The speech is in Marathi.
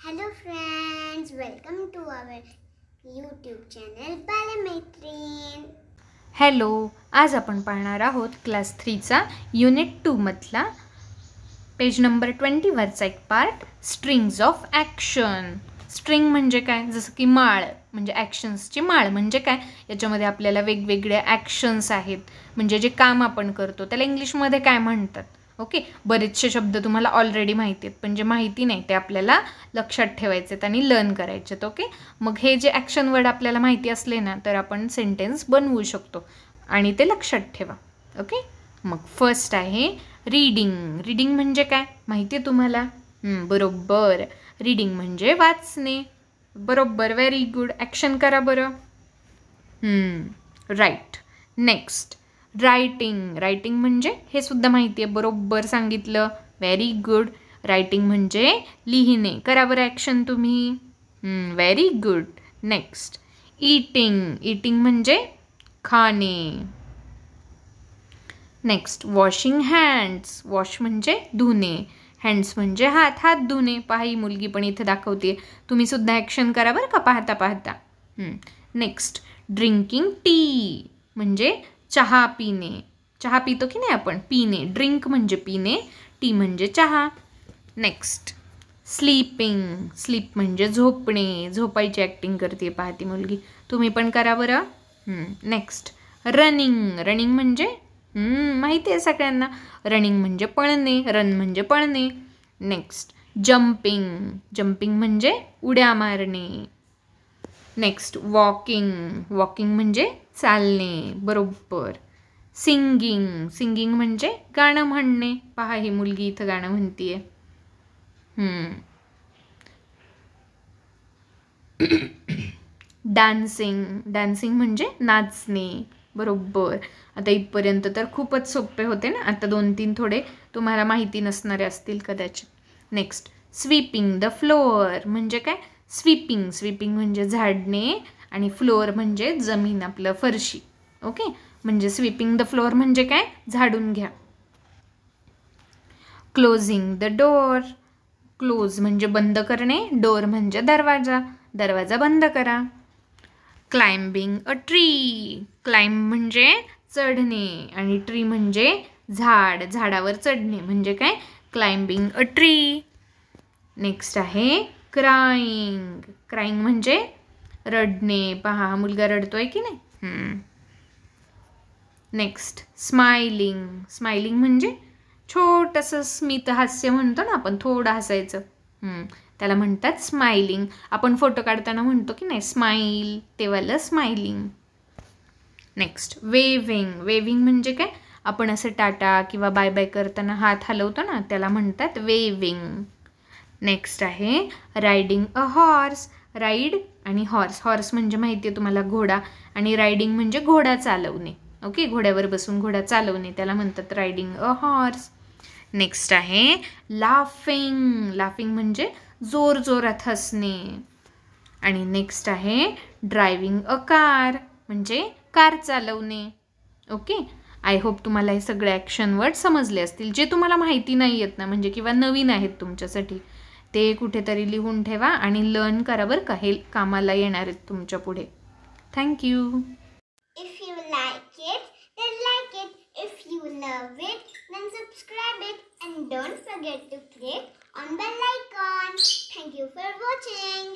Hello friends, welcome to our YouTube channel Balmaitrin. Hello, आज आपण पाहणार आहोत क्लास 3चा युनिट 2 मधला पेज नंबर 20 वरचा एक part strings of action. String म्हणजे काय? जसं की माळ म्हणजे ॲक्शन्सची माळ म्हणजे काय? याच्यामध्ये आपल्याला वेगवेगळे ॲक्शन्स आहेत, म्हणजे जे काम आपण करतो त्याला इंग्लिशमध्ये काय म्हणतात. ओके, बरेचसे शब्द तुम्हाला ऑलरेडी माहिती आहेत, पण जे माहिती नाही ते आपल्याला लक्षात ठेवायचे आहेत आणि लर्न करायचे आहेत. ओके, मग हे जे ॲक्शन वर्ड आपल्याला माहिती असले ना तर आपण सेंटेन्स बनवू शकतो आणि ते लक्षात ठेवा. ओके, मग फर्स्ट आहे रीडिंग. रीडिंग म्हणजे काय माहिती आहे तुम्हाला? बरोबर, रीडिंग म्हणजे वाचणे. बरोबर, व्हेरी गुड. ॲक्शन करा बरं. राईट. Next writing. रायटिंग म्हणजे हे सुद्धा माहिती आहे, बरोबर सांगितलं. Very good. रायटिंग म्हणजे लिहिणे. करा बरं ॲक्शन तुम्ही. Very good. Next eating. Eating म्हणजे खाणे. Next washing hands. वॉश म्हणजे धुणे, हँड्स म्हणजे हात, हात धुणे. पहा, ही मुलगी पण इथे दाखवते. तुम्ही सुद्धा ॲक्शन करा बरं का पाहता पाहता. नेक्स्ट ड्रिंकिंग टी म्हणजे चहा पिणे. चहा पितो की नाही आपण, पिणे. ड्रिंक म्हणजे पिणे, टी म्हणजे चहा. Next sleeping. स्लीप म्हणजे झोपणे, झोपायची ॲक्टिंग करते पाहती मुलगी. तुम्ही पण करा बरं. Next running. रनिंग म्हणजे माहिती आहे सगळ्यांना, रनिंग म्हणजे पळणे, रन म्हणजे पळणे. Next jumping. जम्पिंग म्हणजे उड्या मारणे. Next walking. वॉकिंग म्हणजे चालणे. बरोबर. सिंगिंग. सिंगिंग म्हणजे गाणं म्हणणे. पहा, ही मुलगी इथं गाणं म्हणतीये. डान्सिंग. डान्सिंग म्हणजे नाचणे. बरोबर. आता इथपर्यंत तर खूपच सोपे होते ना. आता 2-3 थोडे तुम्हाला माहिती नसणारे असतील कदाचित. नेक्स्ट स्वीपिंग द फ्लोअर म्हणजे काय? स्वीपिंग. स्वीपिंग म्हणजे झाडणे आणि फ्लोअर म्हणजे जमीन, आपलं फरशी. ओके, म्हणजे स्वीपिंग द फ्लोअर म्हणजे काय? झाडून घ्या. Closing the door. क्लोज म्हणजे बंद करणे, डोअर म्हणजे दरवाजा, दरवाजा बंद करा. Climbing a tree. क्लाइंब म्हणजे चढणे आणि ट्री म्हणजे झाड, झाडावर चढणे म्हणजे काय? Climbing a tree. नेक्स्ट आहे क्राईंग. क्राईंग म्हणजे रडणे. पहा, मुलगा रडतोय की नाही. Next smiling. स्माइलिंग म्हणजे छोटंसं स्मित हास्य म्हणतो ना आपण, थोडं हसायचं, त्याला म्हणतात स्माइलिंग. आपण फोटो काढताना म्हणतो की नाही स्माइल, तेव्हाला स्माइलिंग. Next waving. वेविंग म्हणजे काय? आपण असं टाटा किंवा बाय बाय करताना हात हलवतो ना, त्याला म्हणतात वेविंग. नेक्स्ट आहे रायडिंग अ हॉर्स. राईड आणि हॉर्स. हॉर्स म्हणजे माहिती आहे तुम्हाला घोडा, आणि रायडिंग म्हणजे घोडा चालवणे. ओके, घोड्यावर बसून घोडा चालवणे त्याला म्हणतात रायडिंग अ हॉर्स. नेक्स्ट आहे लाफिंग. लाफिंग म्हणजे जोर जोरात हसणे. आणि नेक्स्ट आहे ड्रायव्हिंग अ कार म्हणजे कार चालवणे. ओके, आय होप तुम्हाला हे सगळे ॲक्शन वर्ड समजले असतील. जे तुम्हाला माहिती नाही आहेत ना, म्हणजे किंवा नवीन आहेत तुमच्यासाठी, ते कुठेतरी लिहून ठेवा आणि लर्न करा बरं का, हे कामाला येणार आहेत तुमच्या पुढे. Thank you. If you like it, then like it. If you love it, then subscribe it. And don't forget to click on the bell icon. Thank you for watching.